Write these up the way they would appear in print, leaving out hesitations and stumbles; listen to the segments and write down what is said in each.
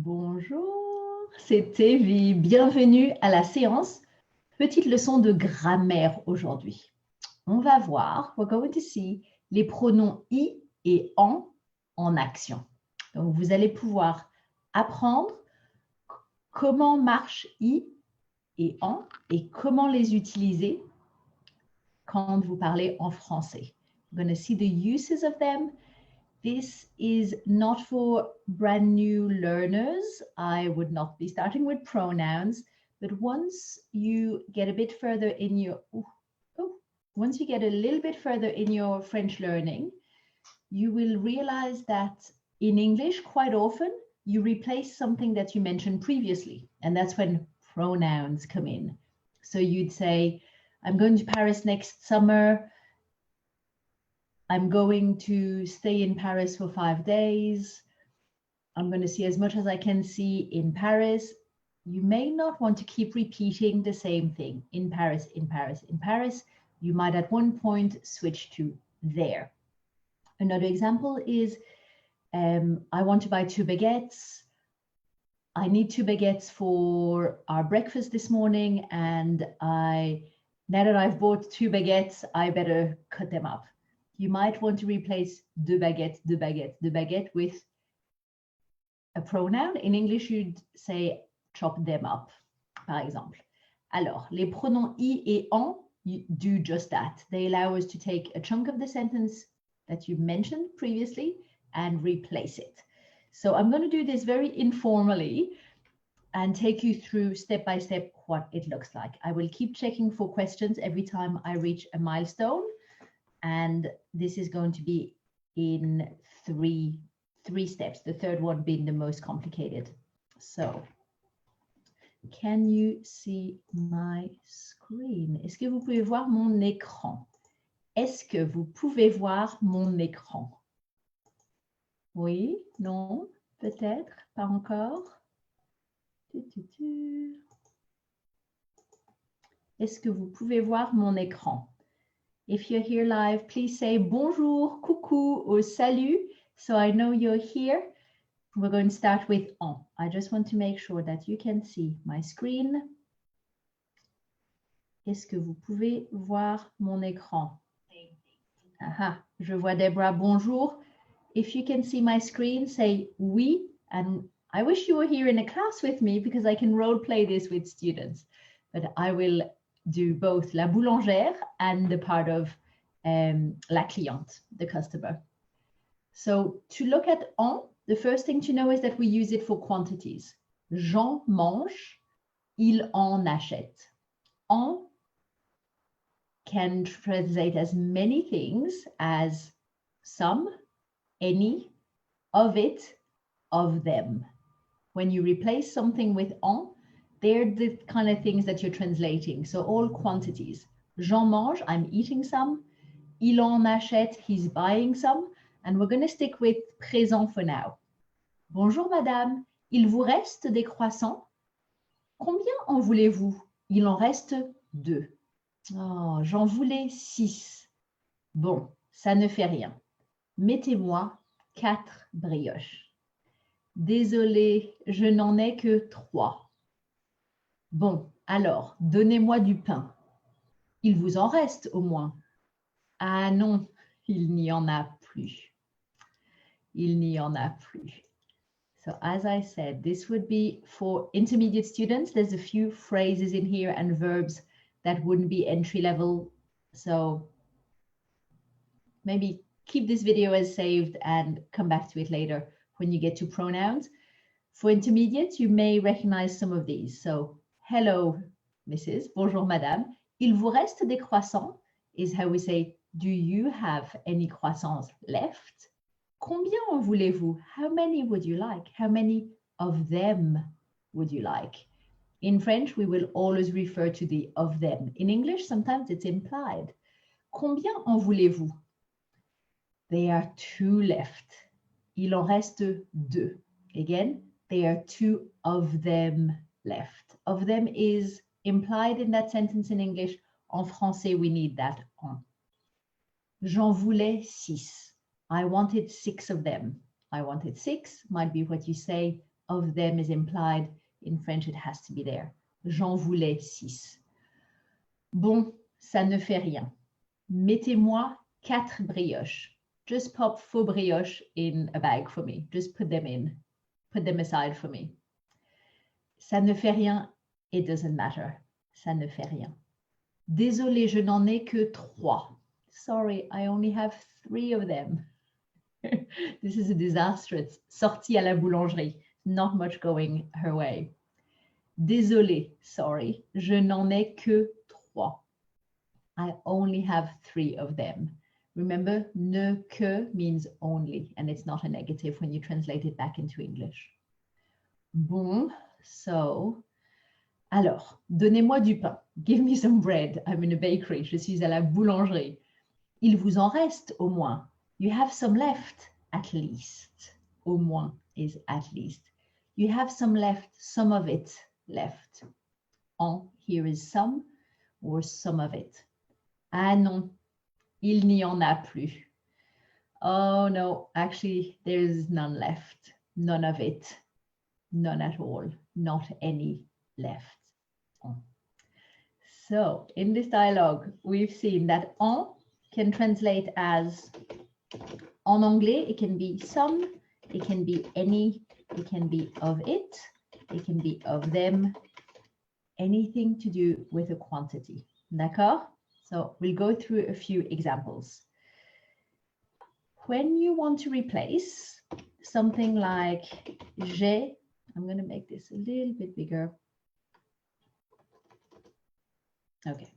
Bonjour, c'est Evie. Bienvenue à la séance. Petite leçon de grammaire aujourd'hui. On va voir, we're going to see les pronoms i et en action. Donc, vous allez pouvoir apprendre comment marchent i et en et comment les utiliser quand vous parlez en français. You're going to see the uses of them. This is not for brand new learners. I would not be starting with pronouns, but once you get a bit further in your, once you get a little bit further in your French learning, you will realize that in English, quite often, you replace something that you mentioned previously, and that's when pronouns come in. So you'd say, I'm going to Paris next summer. I'm going to stay in Paris for 5 days. I'm going to see as much as I can see in Paris. You may not want to keep repeating the same thing. In Paris, in Paris, in Paris. You might at one point switch to there. Another example is, I want to buy 2 baguettes. I need 2 baguettes for our breakfast this morning. And now that I've bought 2 baguettes, I better cut them up. You might want to replace deux baguettes with a pronoun. In English, you'd say chop them up, par exemple. Alors, les pronoms i et en do just that. They allow us to take a chunk of the sentence that you mentioned previously and replace it. So I'm going to do this very informally and take you through step by step what it looks like. I will keep checking for questions every time I reach a milestone. And this is going to be in three steps, the third one being the most complicated. So, can you see my screen? Est-ce que vous pouvez voir mon écran? Est-ce que vous pouvez voir mon écran? Oui, non, peut-être, pas encore. Est-ce que vous pouvez voir mon écran? If you're here live, please say bonjour, coucou, or salut, so I know you're here. We're going to start with en. I just want to make sure that you can see my screen. Est-ce que vous pouvez voir mon écran? Aha, je vois Deborah, bonjour. If you can see my screen, say oui. And I wish you were here in a class with me because I can role play this with students. But I will do both la boulangère and the part of la cliente, the customer. So to look at en, the first thing to know is that we use it for quantities. Jean mange, il en achète. En can translate as many things as some, any, of it, of them. When you replace something with en, they're the kind of things that you're translating. So all quantities. Jean mange, I'm eating some. Il en achète, he's buying some. And we're going to stick with présent for now. Bonjour madame, il vous reste des croissants? Combien en voulez-vous? Il en reste 2. Oh, j'en voulais 6. Bon, ça ne fait rien. Mettez-moi 4 brioches. Désolé, je n'en ai que 3. Bon, alors, donnez-moi du pain. Il vous en reste au moins. Ah non, il n'y en a plus. Il n'y en a plus. So as I said, this would be for intermediate students. There's a few phrases in here and verbs that wouldn't be entry level. So maybe keep this video as saved and come back to it later when you get to pronouns. For intermediates, you may recognize some of these. So hello, Mrs. Bonjour, Madame. Il vous reste des croissants is how we say, do you have any croissants left? Combien en voulez-vous? How many would you like? How many of them would you like? In French, we will always refer to the of them. In English, sometimes it's implied. Combien en voulez-vous? There are 2 left. Il en reste 2. Again, there are 2 of them left. Of them is implied in that sentence in English. En français, we need that en. J'en voulais 6. I wanted 6 of them. I wanted 6 might be what you say of them is implied. In French, it has to be there. J'en voulais 6. Bon, ça ne fait rien. Mettez-moi 4 brioches. Just pop 4 brioches in a bag for me. Just put them in. Put them aside for me. Ça ne fait rien. It doesn't matter. Ça ne fait rien. Désolé, je n'en ai que 3. Sorry, I only have 3 of them. This is a disaster. Sortie à la boulangerie. Not much going her way. Désolé, sorry, je n'en ai que 3. I only have 3 of them. Remember, ne que means only, and it's not a negative when you translate it back into English. Bon, so, alors, donnez-moi du pain. Give me some bread. I'm in a bakery. Je suis à la boulangerie. Il vous en reste au moins. You have some left, at least. Au moins is at least. You have some left, some of it left. En, here is some, or some of it. Ah non, il n'y en a plus. Oh no, actually, there's none left. None of it. None at all. Not any left. So, in this dialogue, we've seen that en can translate as, en anglais, it can be some, it can be any, it can be of it can be of them, anything to do with a quantity. D'accord? So we'll go through a few examples. When you want to replace something like j'ai, I'm going to make this a little bit bigger. Okay.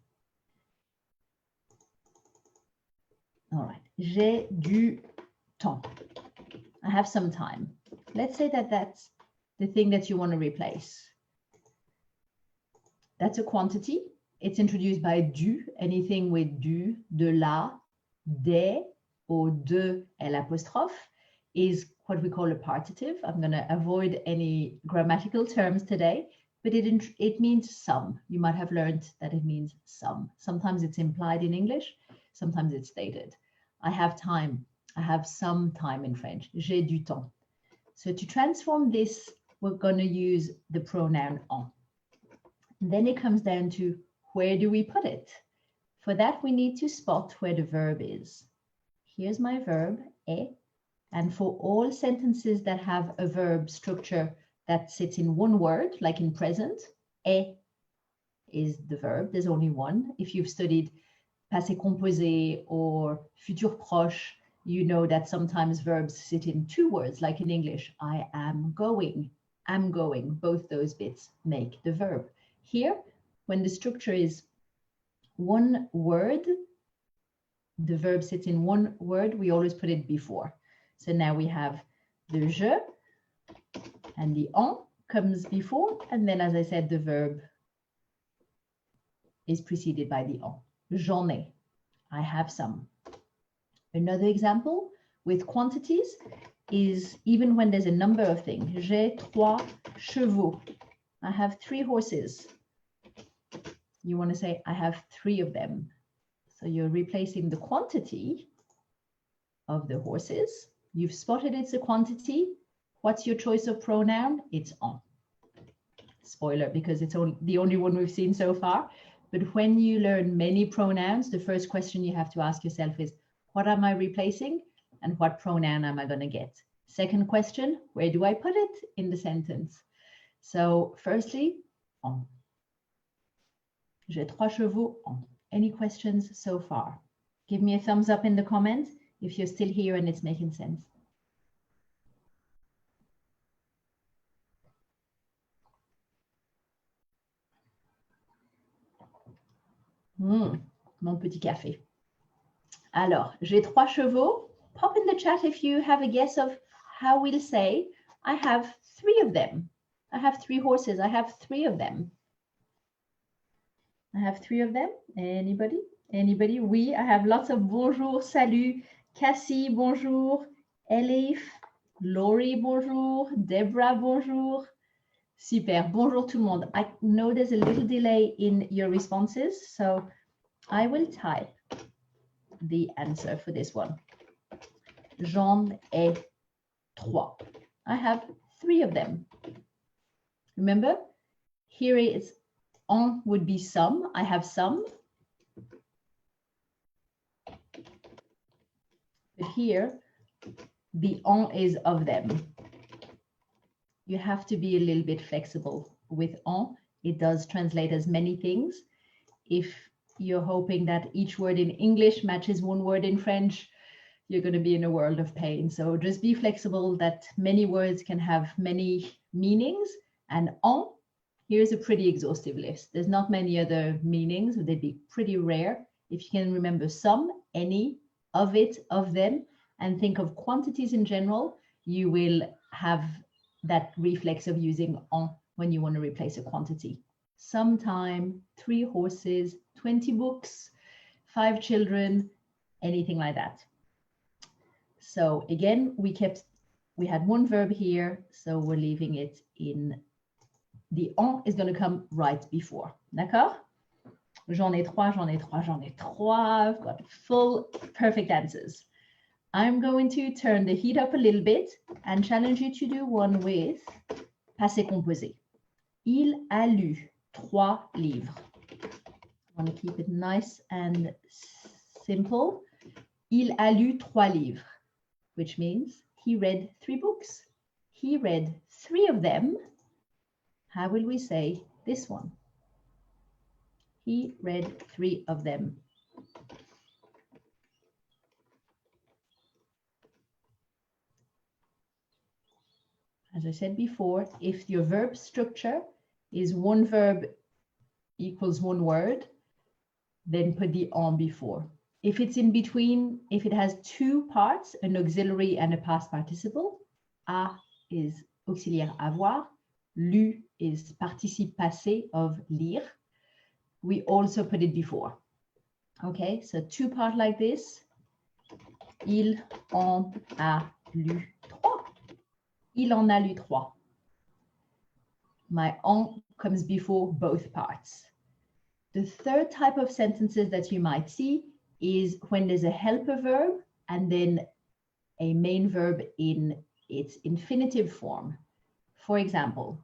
All right. J'ai du temps. I have some time. Let's say that that's the thing that you want to replace. That's a quantity. It's introduced by du, anything with du, de la, des, or de l'apostrophe is what we call a partitive. I'm going to avoid any grammatical terms today, but it means some. You might have learned that it means some. Sometimes it's implied in English, sometimes it's stated. I have time. I have some time in French. J'ai du temps. So to transform this, we're going to use the pronoun en. Then it comes down to where do we put it? For that, we need to spot where the verb is. Here's my verb, est. And for all sentences that have a verb structure that sits in one word, like in present, est is the verb. There's only one. If you've studied passé composé or futur proche, you know that sometimes verbs sit in 2 words, like in English, I am going, both those bits make the verb. Here, when the structure is one word, the verb sits in one word, we always put it before. So now we have the je, and the en comes before, and then as I said, the verb is preceded by the en. J'en ai, I have some. Another example with quantities is even when there's a number of things. J'ai 3 chevaux. I have 3 horses. You want to say, I have 3 of them. So you're replacing the quantity of the horses. You've spotted it's a quantity. What's your choice of pronoun? It's en. Spoiler, because it's the only one we've seen so far. But when you learn many pronouns, the first question you have to ask yourself is, what am I replacing and what pronoun am I going to get? Second question, where do I put it in the sentence? So firstly, en. J'ai 3 chevaux en. Any questions so far? Give me a thumbs up in the comments if you're still here and it's making sense. Mon petit café. Alors, j'ai 3 chevaux. Pop in the chat if you have a guess of how we'll say, I have 3 of them. I have 3 horses. I have 3 of them. I have 3 of them. Anybody? Anybody? Oui, I have lots of bonjour, salut. Cassie, bonjour. Elif, Laurie, bonjour. Deborah, bonjour. Super. Bonjour tout le monde. I know there's a little delay in your responses, so I will type the answer for this one. J'en ai 3. I have 3 of them. Remember, here is en would be some. I have some. But here, the en is of them. You have to be a little bit flexible with en. It does translate as many things. If you're hoping that each word in English matches one word in French, you're going to be in a world of pain. So just be flexible that many words can have many meanings. And en, here's a pretty exhaustive list. There's not many other meanings. They'd be pretty rare. If you can remember some, any, of it, of them, and think of quantities in general, you will have that reflex of using en when you want to replace a quantity. Some time, 3 horses, 20 books, 5 children, anything like that. So again, we had one verb here, so we're leaving it in, the en is going to come right before. D'accord? J'en ai trois, j'en ai trois, j'en ai trois. I've got full perfect answers. I'm going to turn the heat up a little bit and challenge you to do one with passé composé. Il a lu 3 livres. I want to keep it nice and simple. Il a lu 3 livres, which means he read 3 books. He read 3 of them. How will we say this one? He read 3 of them. As I said before, if your verb structure is one verb equals one word, then put the en before. If it's in between, if it has 2 parts, an auxiliary and a past participle, a is auxiliaire avoir, lu is participe passé of lire, we also put it before. Okay, so 2 parts like this. Il en a lu 3. Il en a lu 3. My en comes before both parts. The third type of sentences that you might see is when there's a helper verb and then a main verb in its infinitive form. For example,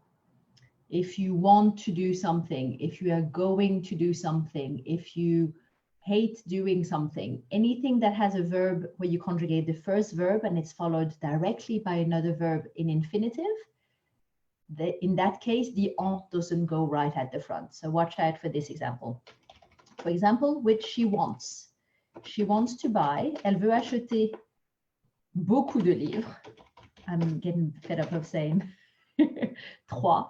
if you want to do something, if you are going to do something, if you hate doing something, anything that has a verb where you conjugate the first verb and it's followed directly by another verb in infinitive, in that case, the en doesn't go right at the front. So watch out for this example. For example, which she wants. She wants to buy, elle veut acheter beaucoup de livres. I'm getting fed up of saying trois.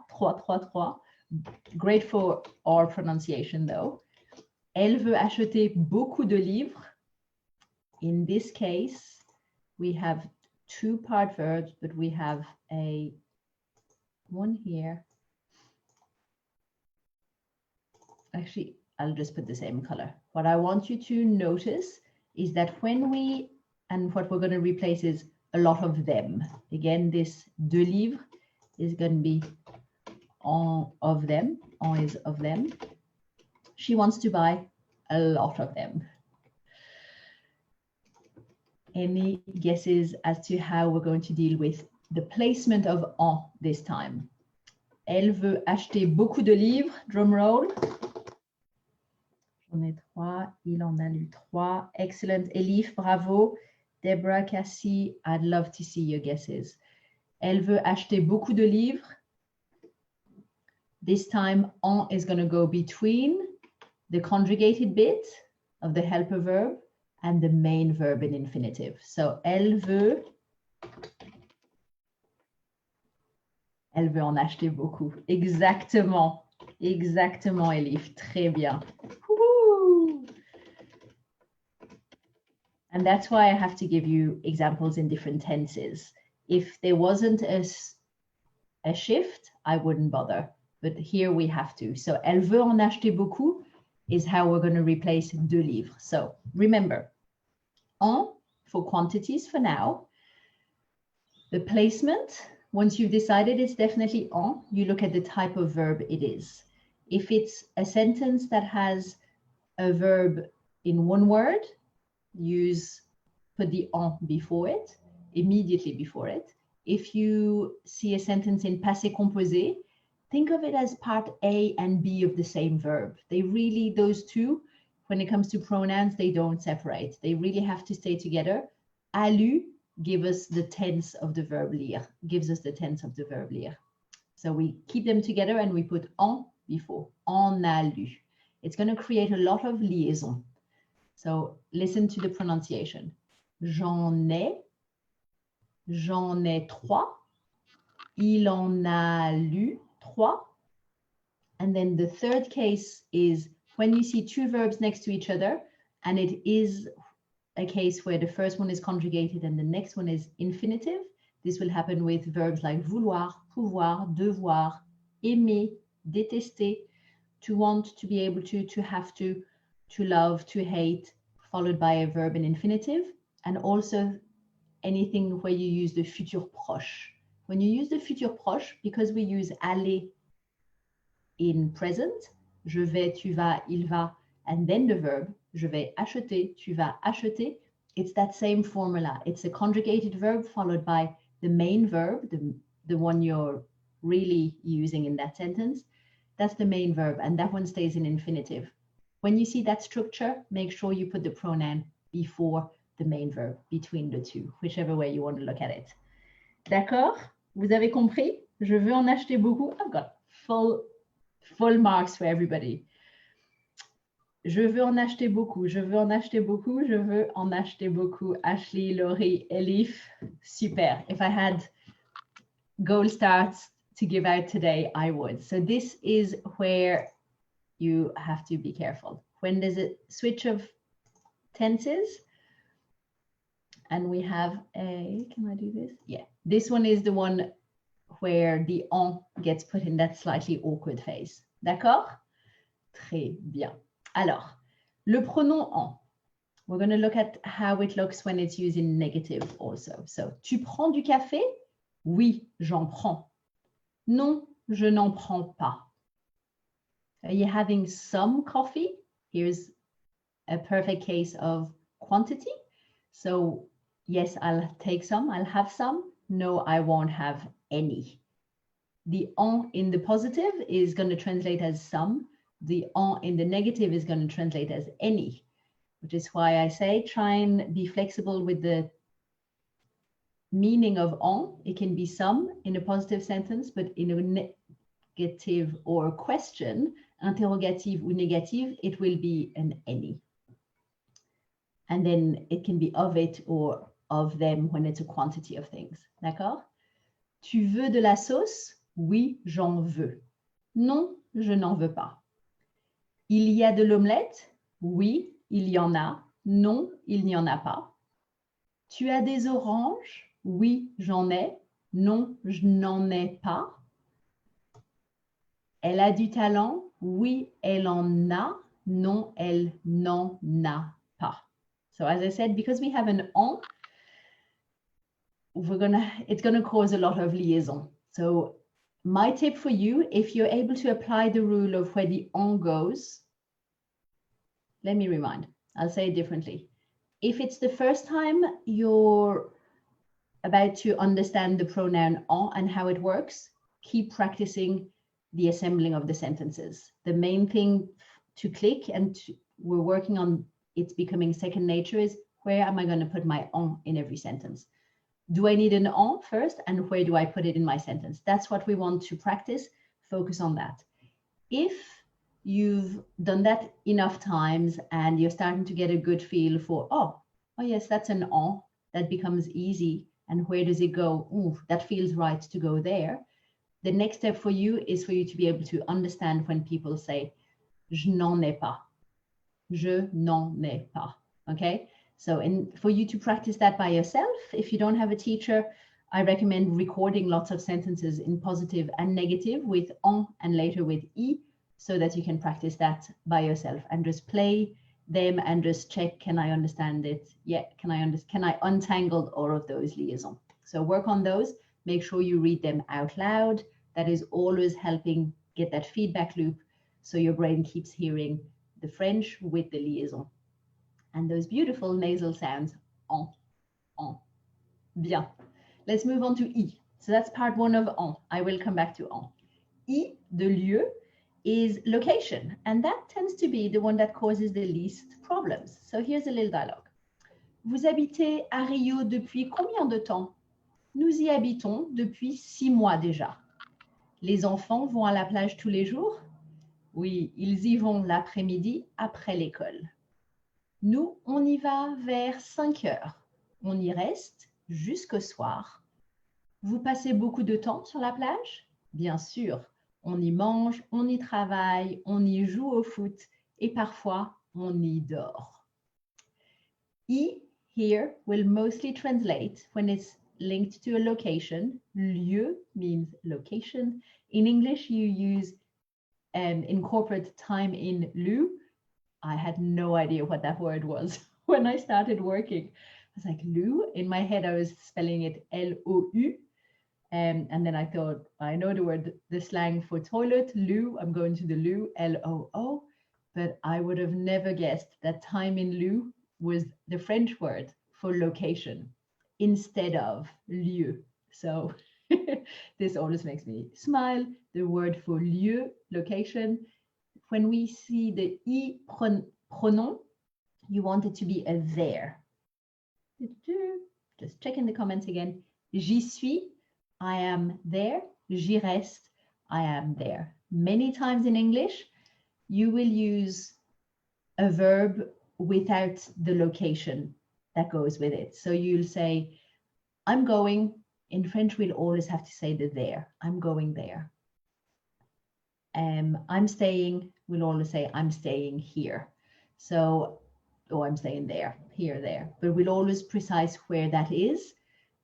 Great for our pronunciation though. Elle veut acheter beaucoup de livres. In this case, we have 2-part verbs, but we have one here. Actually, I'll just put the same color. What I want you to notice is that and what we're going to replace is a lot of them. Again, this de livres is going to be en of them. En is of them. She wants to buy a lot of them. Any guesses as to how we're going to deal with the placement of en this time? Elle veut acheter beaucoup de livres. Drum roll. J'en ai 3. Il en a lu 3. Excellent. Elif, bravo. Deborah, Cassie, I'd love to see your guesses. Elle veut acheter beaucoup de livres. This time, en is going to go between the conjugated bit of the helper verb and the main verb in infinitive. So, elle veut en acheter beaucoup. Exactement. Exactement, Elif. Très bien. Woo! And that's why I have to give you examples in different tenses. If there wasn't a shift, I wouldn't bother. But here we have to. So, elle veut en acheter beaucoup is how we're going to replace de livres. So, remember, en for quantities for now. The placement, once you've decided it's definitely en, you look at the type of verb it is. If it's a sentence that has a verb in one word, put the en before it, immediately before it. If you see a sentence in passé composé, think of it as part A and B of the same verb. They really, those two, when it comes to pronouns, they don't separate. They really have to stay together. A lu gives us the tense of the verb lire, gives us the tense of the verb lire. So we keep them together and we put en before. En a lu. It's going to create a lot of liaison. So listen to the pronunciation. J'en ai 3. Il en a lu 3. And then the third case is when you see two verbs next to each other, and it is a case where the first one is conjugated and the next one is infinitive. This will happen with verbs like vouloir, pouvoir, devoir, aimer, détester, to want, to be able to have to love, to hate, followed by a verb in infinitive, and also anything where you use the futur proche. When you use the futur proche, because we use aller in present, je vais, tu vas, il va, and then the verb, je vais acheter, tu vas acheter, it's that same formula. It's a conjugated verb followed by the main verb, the one you're really using in that sentence. That's the main verb, and that one stays in infinitive. When you see that structure, make sure you put the pronoun before the main verb, between the two, whichever way you want to look at it. D'accord? Vous avez compris? Je veux en acheter beaucoup. I've got full marks for everybody. Je veux en acheter beaucoup. Je veux en acheter beaucoup. Je veux en acheter beaucoup. Ashley, Laurie, Elif. Super. If I had gold stars to give out today, I would. So this is where you have to be careful. When there's a switch of tenses, and we have a, can I do this? Yeah, this one is the one where the en gets put in that slightly awkward phase. D'accord? Très bien. Alors, le pronom en. We're going to look at how it looks when it's used in negative also. So, tu prends du café? Oui, j'en prends. Non, je n'en prends pas. Are you having some coffee? Here's a perfect case of quantity. So, yes, I'll take some, I'll have some. No, I won't have any. The en in the positive is going to translate as some. The en in the negative is going to translate as any, which is why I say try and be flexible with the meaning of en. It can be some in a positive sentence, but in a negative or question, interrogative ou négative, it will be an any. And then it can be of it or of them when it's a quantity of things. D'accord? Tu veux de la sauce? Oui, j'en veux. Non, je n'en veux pas. Il y a de l'omelette? Oui, il y en a. Non, il n'y en a pas. Tu as des oranges? Oui, j'en ai. Non, je n'en ai pas. Elle a du talent? Oui, elle en a. Non, elle n'en a pas. So as I said, because we have an en, it's gonna cause a lot of liaison. So my tip for you, if you're able to apply the rule of where the en goes, let me remind, I'll say it differently. If it's the first time you're about to understand the pronoun en and how it works, keep practicing the assembling of the sentences. The main thing to click, and we're working on it's becoming second nature, is where am I going to put my en in every sentence? Do I need an en first, and where do I put it in my sentence? That's what we want to practice. Focus on that. If you've done that enough times and you're starting to get a good feel for, oh yes, that's an en, that becomes easy. And where does it go? Ooh, that feels right to go there. The next step for you is for you to be able to understand when people say, je n'en ai pas. Je n'en ai pas. Okay? So for you to practice that by yourself, if you don't have a teacher, I recommend recording lots of sentences in positive and negative with en and later with I, so that you can practice that by yourself and just play them and just check, can I understand it? Yeah, can I untangle all of those liaisons? So work on those, make sure you read them out loud. That is always helping get that feedback loop so your brain keeps hearing the French with the liaison. And those beautiful nasal sounds, en. Bien. Let's move on to I. So that's part one of en. I will come back to en. I de lieu is location, and that tends to be the one that causes the least problems. So here's a little dialogue. Vous habitez à Rio depuis combien de temps? Nous y habitons depuis 6 mois déjà. Les enfants vont à la plage tous les jours? Oui, ils y vont l'après-midi après l'école. Nous, on y va vers 5 heures. On y reste jusqu'au soir. Vous passez beaucoup de temps sur la plage? Bien sûr. On y mange, on y travaille, on y joue au foot et parfois on y dort. I here will mostly translate when it's linked to a location. Lieu means location. In English, you use incorporate time in lieu. I had no idea what that word was when I started working. I was like, lieu. In my head, I was spelling it L-O-U. And then I thought, I know the word, the slang for toilet, loo, I'm going to the loo, L-O-O, but I would have never guessed that time in lieu was the French word for location instead of lieu. So this always makes me smile. The word for lieu, location, when we see the I pronom, you want it to be a there. Just check in the comments again. J'y suis, I am there. J'y reste, I am there. Many times in English, you will use a verb without the location that goes with it. So you'll say, I'm going. In French, we'll always have to say the there. I'm going there. I'm staying, we'll always say, I'm staying here. So, or I'm staying there, here, there. But we'll always precise where that is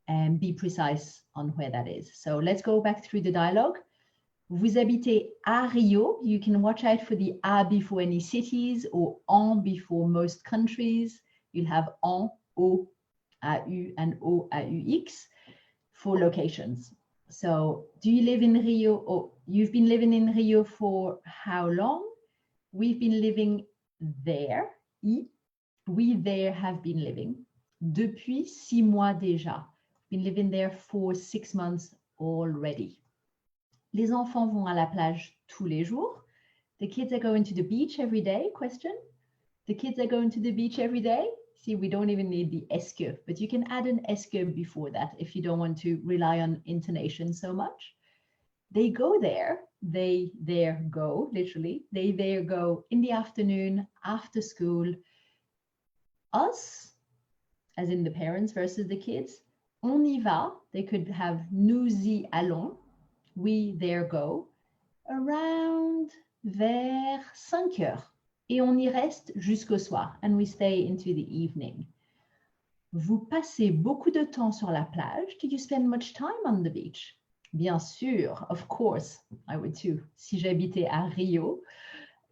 and be precise on where that is. So let's go back through the dialogue. Vous habitez à Rio. You can watch out for the à before any cities or en before most countries. You'll have en, o, AU, and o, AUX for locations. So do you live in Rio, or you've been living in Rio for how long? We've been living there. We there have been living. Depuis 6 mois déjà. Been living there for 6 months already. Les enfants vont à la plage tous les jours. The kids are going to the beach every day? Question. The kids are going to the beach every day? See, we don't even need the est-ce que, but you can add an est-ce que before that if you don't want to rely on intonation so much. They go there. They there go, literally. They there go in the afternoon, after school. Us, as in the parents versus the kids, on y va. They could have nous y allons. We there go. Around vers 5 heures. Et on y reste jusqu'au soir. And we stay into the evening. Vous passez beaucoup de temps sur la plage. Do you spend much time on the beach? Bien sûr, of course, I would too. Si j'habitais à Rio,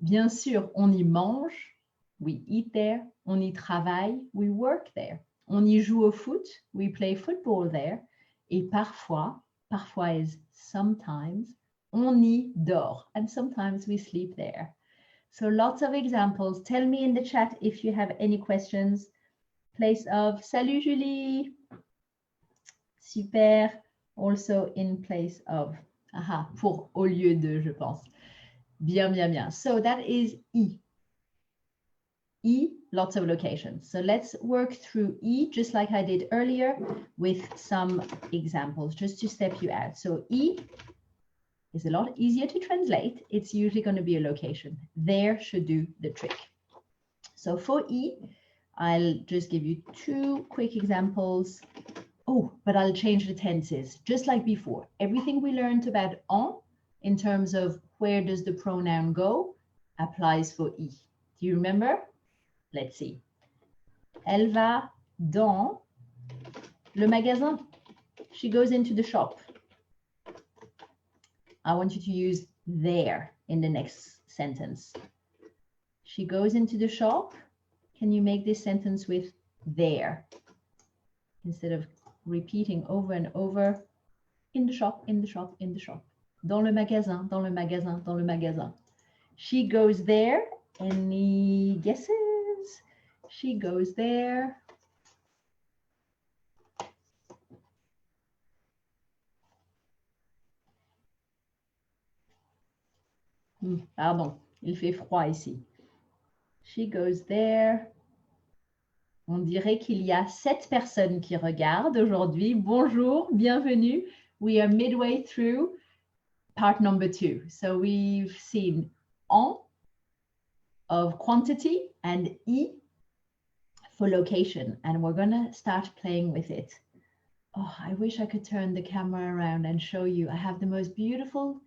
bien sûr, on y mange. We eat there. On y travaille. We work there. On y joue au foot. We play football there. Et parfois is sometimes, on y dort. And sometimes we sleep there. So lots of examples. Tell me in the chat if you have any questions. Place of, salut Julie. Super. Also in place of, aha, pour au lieu de, je pense. Bien, bien, bien. So that is I. I, lots of locations. So let's work through I, just like I did earlier, with some examples, just to step you out. So I is a lot easier to translate. It's usually going to be a location. There should do the trick. So for I, I'll just give you 2 quick examples. Oh, but I'll change the tenses, just like before. Everything we learned about en, in terms of where does the pronoun go, applies for I. Do you remember? Let's see. Elle va dans le magasin. She goes into the shop. I want you to use there in the next sentence. She goes into the shop. Can you make this sentence with there? Instead of repeating over and over, in the shop, in the shop, in the shop. Dans le magasin, dans le magasin, dans le magasin. She goes there. Any guesses? She goes there. Pardon, il fait froid ici. She goes there. On dirait qu'il y a 7 personnes qui regardent aujourd'hui. Bonjour, bienvenue. We are midway through part number 2. So we've seen en of quantity and e for location, and we're going to start playing with it. Oh, I wish I could turn the camera around and show you. I have the most beautiful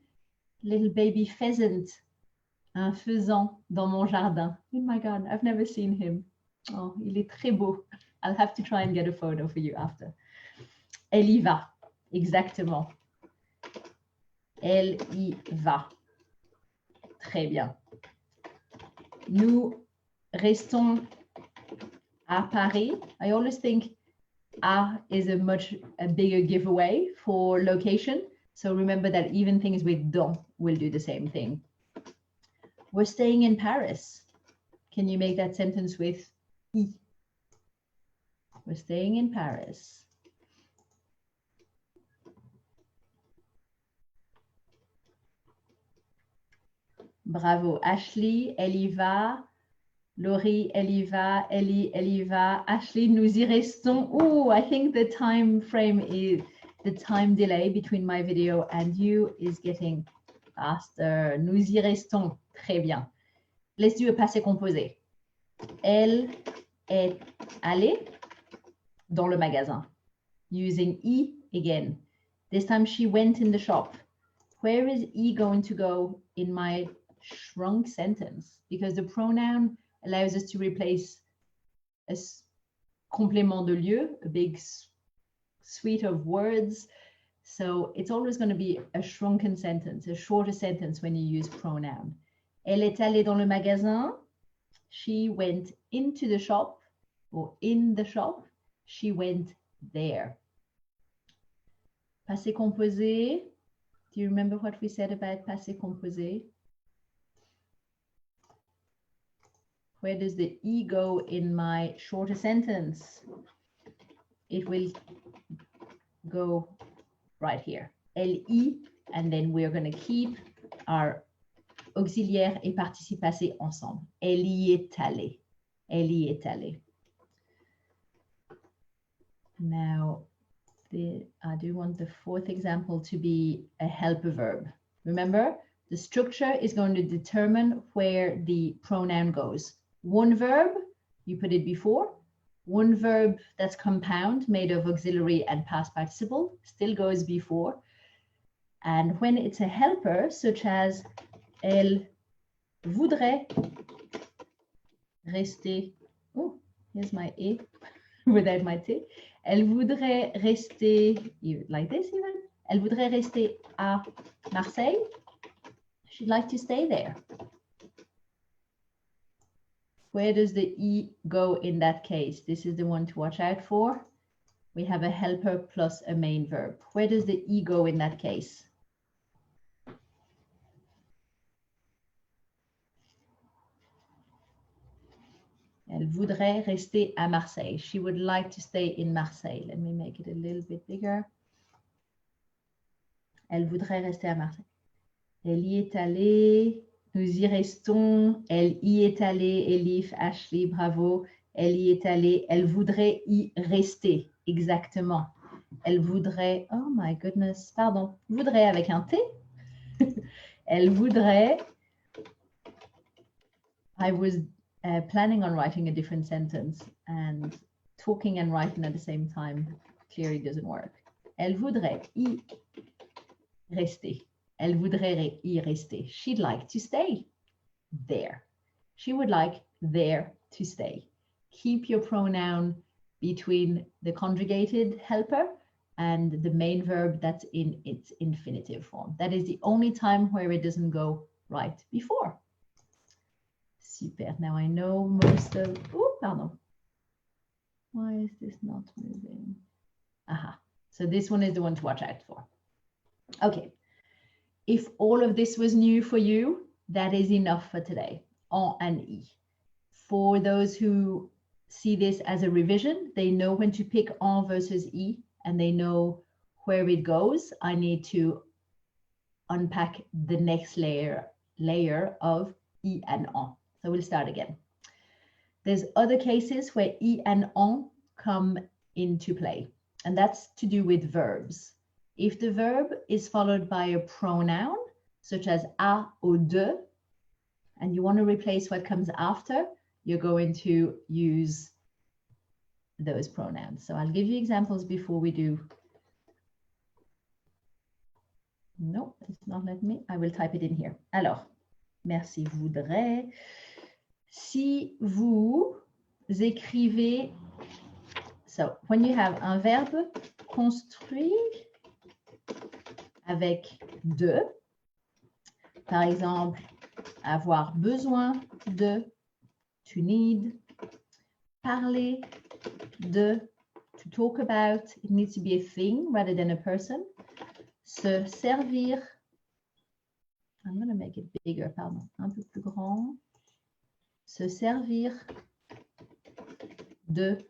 little baby pheasant, un faisan dans mon jardin. Oh my God, I've never seen him. Oh, il est très beau. I'll have to try and get a photo for you after. Elle y va, exactement. Elle y va. Très bien. Nous restons à Paris. I always think à is a bigger giveaway for location. So remember that even things with dans will do the same thing. We're staying in Paris. Can you make that sentence with I? We're staying in Paris. Bravo. Ashley, elle y va. Laurie, elle y va. Ellie, elle y va. Ashley, nous y restons. Oh, I think the time frame is, the time delay between my video and you is getting faster. Nous y restons. Très bien. Let's do a passé composé. Elle est allée dans le magasin. Using I again. This time she went in the shop. Where is I going to go in my shrunk sentence? Because the pronoun allows us to replace a complément de lieu, a big suite of words. So it's always going to be a shrunken sentence, a shorter sentence when you use pronoun. Elle est allée dans le magasin. She went into the shop, or in the shop. She went there. Passé composé. Do you remember what we said about passé composé? Where does the I go in my shorter sentence? It will go right here. L-I, and then we're going to keep our auxiliaire et participe passé ensemble. Elle y est allée. Elle y est allée. Now, I do want the fourth example to be a helper verb. Remember, the structure is going to determine where the pronoun goes. One verb, you put it before. One verb that's compound, made of auxiliary and past participle, still goes before. And when it's a helper, such as elle voudrait rester, oh, here's my E without my T. Elle voudrait rester, like this even. Elle voudrait rester à Marseille. She'd like to stay there. Where does the I go in that case? This is the one to watch out for. We have a helper plus a main verb. Where does the I go in that case? Elle voudrait rester à Marseille. She would like to stay in Marseille. Let me make it a little bit bigger. Elle voudrait rester à Marseille. Elle y est allée. Nous y restons. Elle y est allée. Elif, Ashley, bravo. Elle y est allée. Elle voudrait y rester. Exactement. Elle voudrait... Oh my goodness. Pardon. Voudrait avec un T. Elle voudrait... I was planning on writing a different sentence, and talking and writing at the same time clearly doesn't work. Elle voudrait y rester. Elle voudrait y rester. She'd like to stay there. She would like there to stay. Keep your pronoun between the conjugated helper and the main verb that's in its infinitive form. That is the only time where it doesn't go right before. Super. Now I know most of... Oh, pardon. Why is this not moving? Aha. So this one is the one to watch out for. Okay. If all of this was new for you, that is enough for today. En and I. For those who see this as a revision, they know when to pick en versus I, and they know where it goes. I need to unpack the next layer layer of I and en. So we'll start again. There's other cases where I and en come into play, and that's to do with verbs. If the verb is followed by a pronoun, such as a or de, and you want to replace what comes after, you're going to use those pronouns. So I'll give you examples before we do. No, it's not letting me. I will type it in here. Alors, merci, voudrais. Si vous écrivez, so when you have un verbe construit avec de, par exemple, avoir besoin de, to need, parler de, to talk about, it needs to be a thing rather than a person. Se servir, I'm going to make it bigger, pardon, un peu plus grand. Se servir de,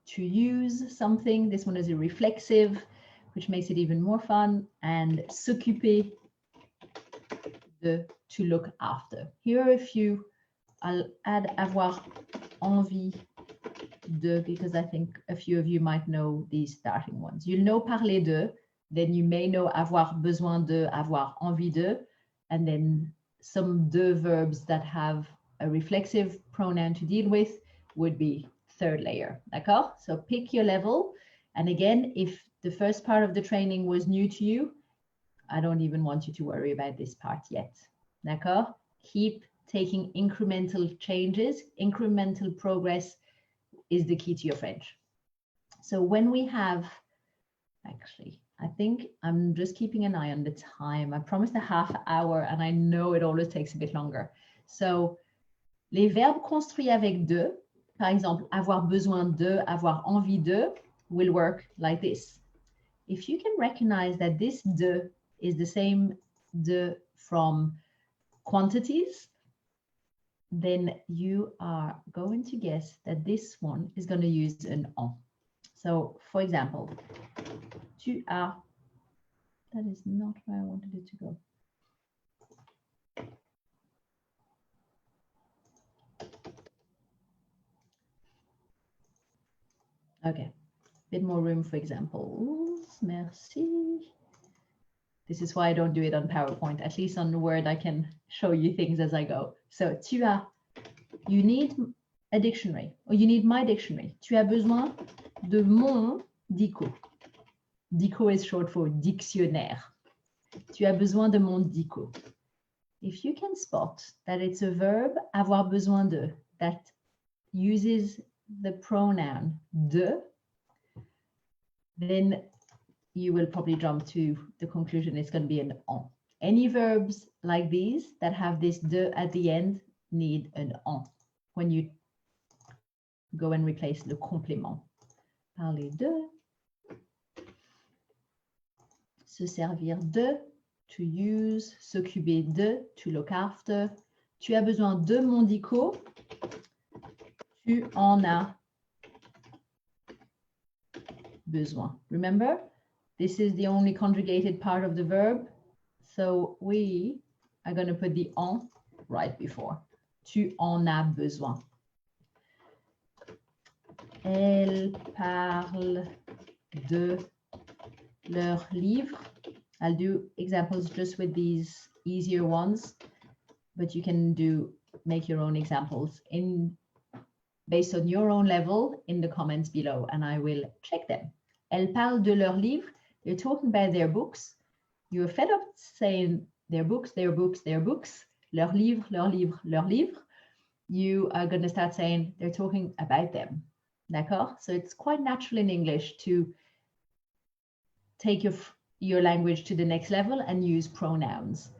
to use something. This one is a reflexive, which makes it even more fun. And s'occuper de, to look after. Here are a few. I'll add avoir envie de, because I think a few of you might know these starting ones. You'll know parler de, then you may know avoir besoin de, avoir envie de, and then some de verbs that have a reflexive pronoun to deal with would be third layer. D'accord? So pick your level. And again, if the first part of the training was new to you, I don't even want you to worry about this part yet. D'accord? Keep taking incremental changes. Incremental progress is the key to your French. So when we have, actually, I think I'm just keeping an eye on the time. I promised a half hour and I know it always takes a bit longer. So les verbes construits avec de, par exemple, avoir besoin de, avoir envie de, will work like this. If you can recognize that this de is the same de from quantities, then you are going to guess that this one is going to use an en. So, for example, tu as, that is not where I wanted it to go. Okay, bit more room for examples. Merci. This is why I don't do it on PowerPoint. At least on Word, I can show you things as I go. So, tu as, you need a dictionary, or you need my dictionary. Tu as besoin de mon dico. Dico is short for dictionnaire. Tu as besoin de mon dico. If you can spot that it's a verb, avoir besoin de, that uses the pronoun de, then you will probably jump to the conclusion it's going to be an en. Any verbs like these that have this de at the end need an en when you go and replace le complément. Parler de, se servir de, to use, s'occuper de, to look after. Tu as besoin de mon dico. Tu en as besoin. Remember, this is the only conjugated part of the verb. So we are going to put the en right before. Tu en as besoin. Elles parlent de leur livre. I'll do examples just with these easier ones, but you can make your own examples based on your own level in the comments below, and I will check them. Elles parlent de leur livre. They're talking about their books. You're fed up saying their books, their books, their books, leur livre, leur livre, leur livre. You are going to start saying they're talking about them. D'accord? So it's quite natural in English to take your language to the next level and use pronouns.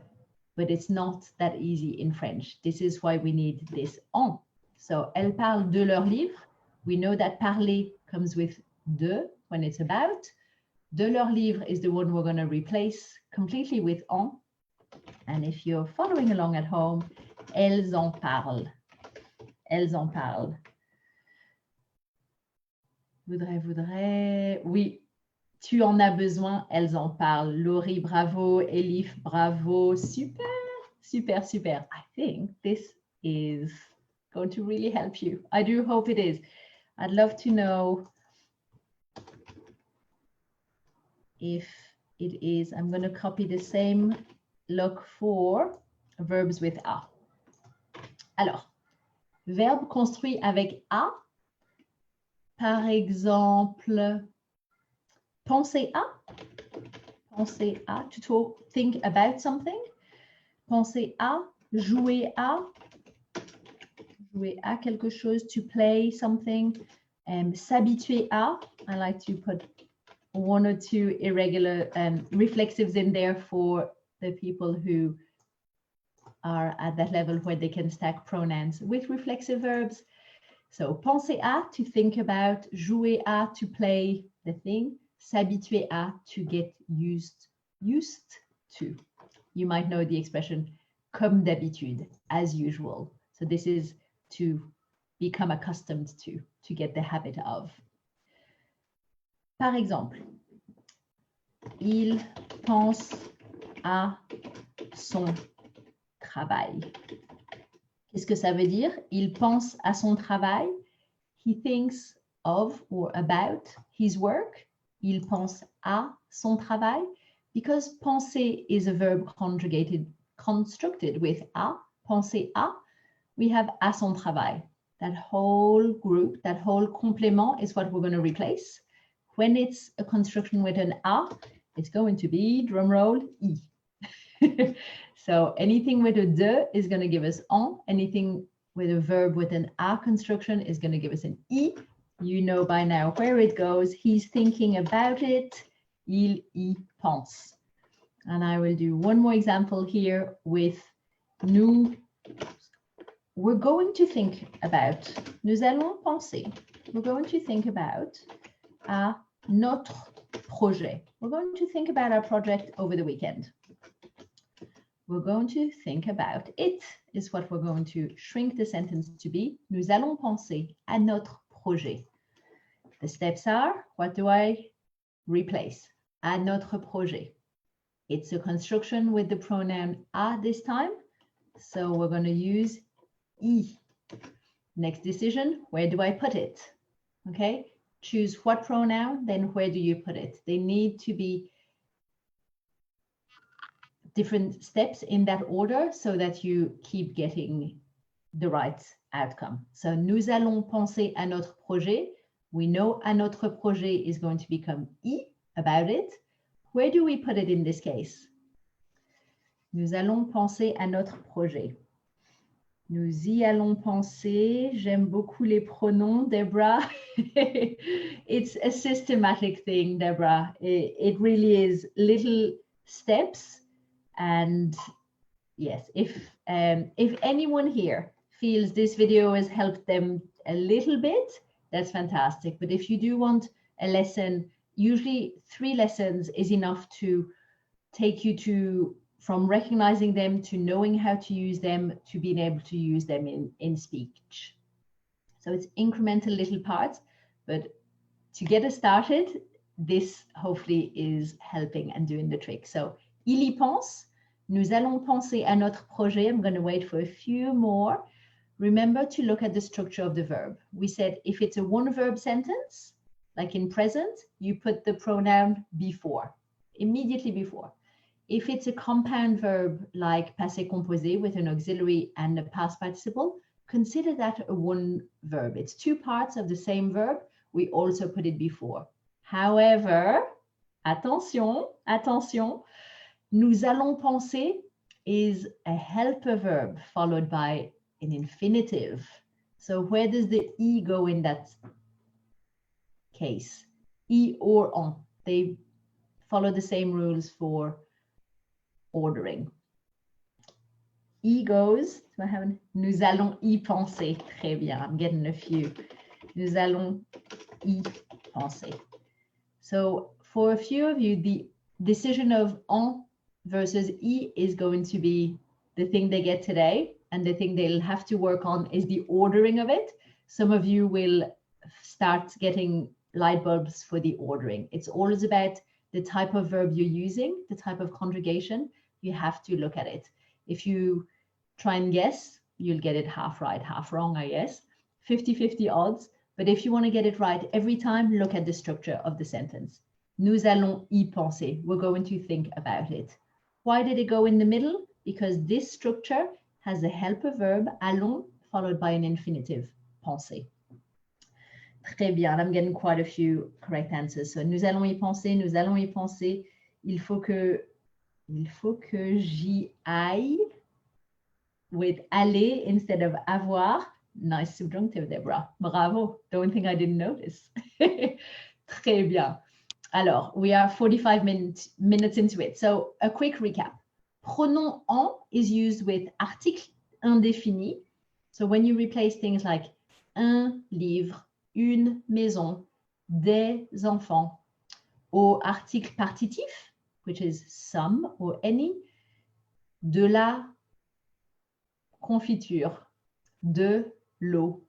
But it's not that easy in French. This is why we need this en. So, elles parlent de leur livre. We know that parler comes with de when it's about. De leur livre is the one we're going to replace completely with en. And if you're following along at home, elles en parlent. Elles en parlent. Voudrais. Oui, tu en as besoin, elles en parlent. Laurie, bravo. Elif, bravo. Super. Super, super. I think this is going to really help you. I do hope it is. I'd love to know if it is. I'm going to copy the same look for verbs with a. Alors, verbe construit avec a. Par exemple, penser à. Penser à, to talk, think about something. Penser à, jouer à quelque chose, to play something. S'habituer à, I like to put one or two irregular reflexives in there for the people who are at that level where they can stack pronouns with reflexive verbs. So, penser à, to think about, jouer à, to play the thing, s'habituer à, to get used to. You might know the expression comme d'habitude, as usual. So this is to become accustomed to get the habit of. Par exemple, il pense à son travail. Qu'est-ce que ça veut dire? Il pense à son travail. He thinks of or about his work. Il pense à son travail. Because penser is a verb constructed with à, penser à, we have à son travail. That whole group, that whole complement is what we're going to replace. When it's a construction with an à, it's going to be, drumroll, I. So anything with a de is going to give us en. Anything with a verb with an à construction is going to give us an I. You know by now where it goes. He's thinking about it. Il y pense. And I will do one more example here with nous. We're going to think about. Nous allons penser. We're going to think about à notre projet. We're going to think about our project over the weekend. We're going to think about it, is what we're going to shrink the sentence to be. Nous allons penser à notre projet. The steps are, what do I replace? À notre projet. It's a construction with the pronoun à this time. So we're going to use I. Next decision, where do I put it? Okay, choose what pronoun, then where do you put it? They need to be different steps in that order so that you keep getting the right outcome. So, nous allons penser à notre projet. We know à notre projet is going to become I, about it. Where do we put it in this case? Nous allons penser à notre projet. Nous y allons penser. J'aime beaucoup les pronoms, Deborah. It's a systematic thing, Deborah. It really is little steps. And yes, if anyone here feels this video has helped them a little bit, that's fantastic. But if you do want a lesson, usually 3 lessons is enough to take you from recognizing them to knowing how to use them to being able to use them in speech. So it's incremental little parts, but to get us started, this hopefully is helping and doing the trick. So, il y pense. Nous allons penser à notre projet. I'm going to wait for a few more. Remember to look at the structure of the verb. We said if it's a one verb sentence, like in present, you put the pronoun before, immediately before. If it's a compound verb like passé composé with an auxiliary and a past participle, consider that a one verb. It's 2 parts of the same verb. We also put it before. However, attention, attention, nous allons penser is a helper verb followed by an infinitive. So where does the I go in that case? I or en. They follow the same rules for ordering. I goes, do I have an, nous allons y penser. Très bien, I'm getting a few. Nous allons y penser. So for a few of you, the decision of en versus I is going to be the thing they get today. And the thing they'll have to work on is the ordering of it. Some of you will start getting light bulbs for the ordering. It's always about the type of verb you're using, the type of conjugation. You have to look at it. If you try and guess, you'll get it half right, half wrong, I guess. 50-50 odds. But if you want to get it right every time, look at the structure of the sentence. Nous allons y penser. We're going to think about it. Why did it go in the middle? Because this structure has a helper verb, allons, followed by an infinitive, penser. Très bien. I'm getting quite a few correct answers. So, nous allons y penser, nous allons y penser. Il faut que j'y aille with aller instead of avoir. Nice subjunctive, Deborah. Bravo. Don't think I didn't notice. Très bien. Alors, we are 45 minutes into it. So, a quick recap. Pronom en is used with article indéfini. So, when you replace things like un livre, une maison, des enfants, au article partitif, which is some or any, de la confiture, de l'eau,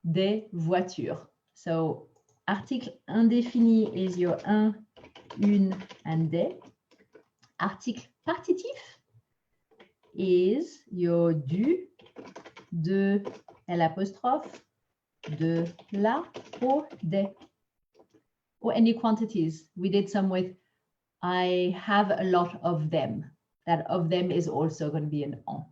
des voitures. So, article indéfini is your un, une, and des. Article partitif is your du, de, l'apostrophe, de, la, or des. Or any quantities. We did some with I have a lot of them. That of them is also going to be an en.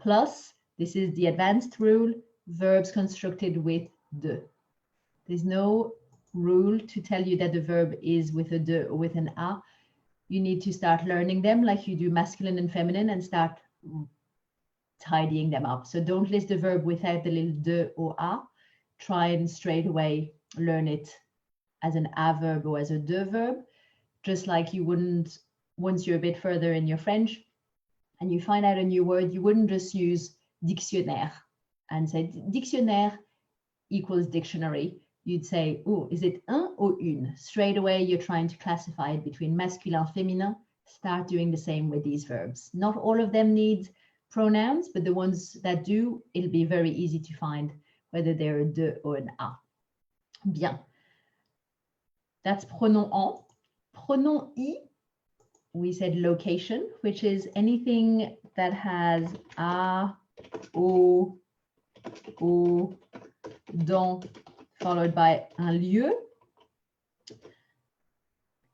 Plus, this is the advanced rule, verbs constructed with de. There's no rule to tell you that the verb is with a de or with an a. You need to start learning them like you do masculine and feminine and start tidying them up. So don't list the verb without the little de or a. Try and straight away learn it as an a verb or as a de verb, just like you wouldn't, once you're a bit further in your French and you find out a new word, you wouldn't just use dictionnaire and say dictionnaire equals dictionary. You'd say, oh, is it un or une? Straight away, you're trying to classify it between masculin, féminin. Start doing the same with these verbs. Not all of them need pronouns, but the ones that do, it'll be very easy to find whether they're a de or an a. Bien. That's pronom en. Pronom I, we said location, which is anything that has a, au, dans, followed by un lieu.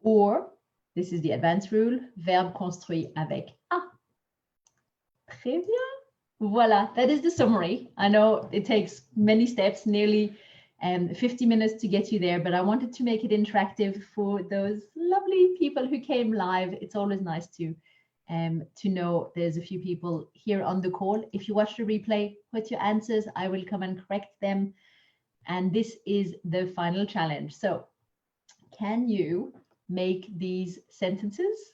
Or, this is the advanced rule, verbe construit avec a. Très bien. Voilà, that is the summary. I know it takes many steps, nearly 50 minutes to get you there, but I wanted to make it interactive for those lovely people who came live. It's always nice to know there's a few people here on the call. If you watch the replay, put your answers. I will come and correct them. And this is the final challenge. So can you make these sentences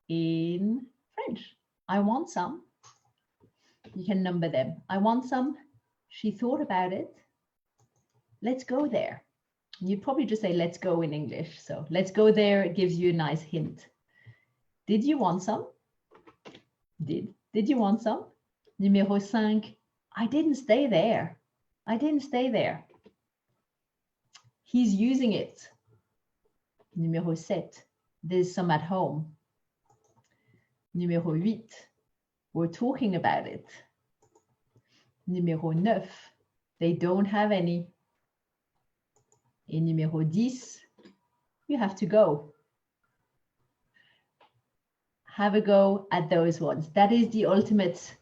in French? I want some. You can number them. I want some. She thought about it. Let's go there. You'd probably just say, let's go in English. So let's go there. It gives you a nice hint. Did you want some? Did you want some? Numéro 5. I didn't stay there. I didn't stay there. He's using it. Numéro 7. There's some at home. Numéro 8. We're talking about it. Numéro 9. They don't have any. Et numéro 10. You have to go. Have a go at those ones. That is the ultimate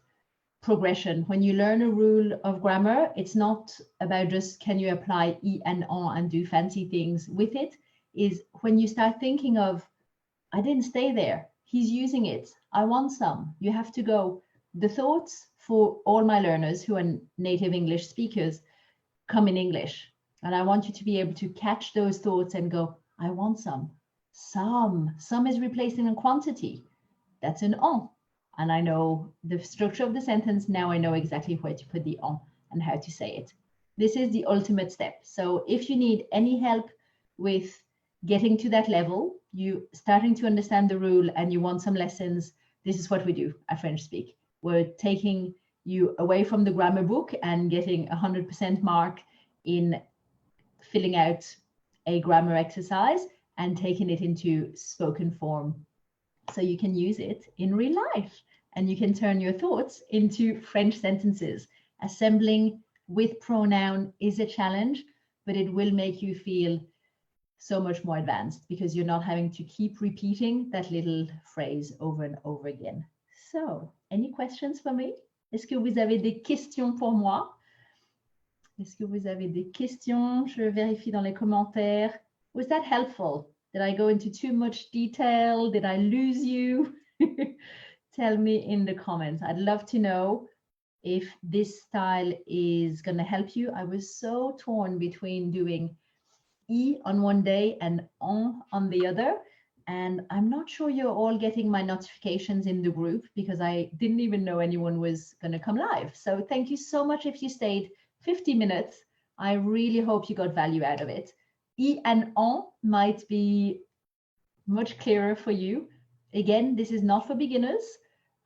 progression. When you learn a rule of grammar, it's not about just can you apply I and en and do fancy things with it. Is when you start thinking of, I didn't stay there. He's using it. I want some. You have to go. The thoughts for all my learners who are native English speakers come in English. And I want you to be able to catch those thoughts and go, I want some. Some is replacing a quantity. That's an en. And I know the structure of the sentence. Now I know exactly where to put the en and how to say it. This is the ultimate step. So if you need any help with getting to that level, you starting to understand the rule and you want some lessons, this is what we do at French Speak. We're taking you away from the grammar book and getting 100% mark in filling out a grammar exercise and taking it into spoken form So you can use it in real life and you can turn your thoughts into French sentences. Assembling with pronoun is a challenge, but it will make you feel so much more advanced because you're not having to keep repeating that little phrase over and over again. So, any questions for me? Est-ce que vous avez des questions pour moi? Est-ce que vous avez des questions? Je vérifie dans les commentaires. Was that helpful? Did I go into too much detail? Did I lose you? Tell me in the comments. I'd love to know if this style is going to help you. I was so torn between doing E on one day and on the other. And I'm not sure you're all getting my notifications in the group because I didn't even know anyone was going to come live. So thank you so much if you stayed 50 minutes. I really hope you got value out of it. E and en might be much clearer for you. Again, this is not for beginners.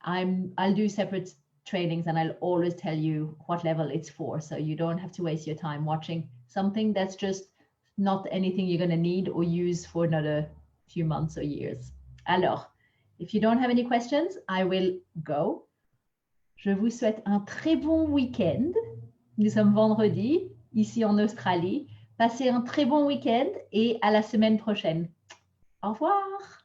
I'll do separate trainings and I'll always tell you what level it's for. So you don't have to waste your time watching something that's just not anything you're going to need or use for another few months or years. Alors, if you don't have any questions, I will go. Je vous souhaite un très bon week-end. Nous sommes vendredi, ici en Australie. Passez un très bon week-end et à la semaine prochaine. Au revoir.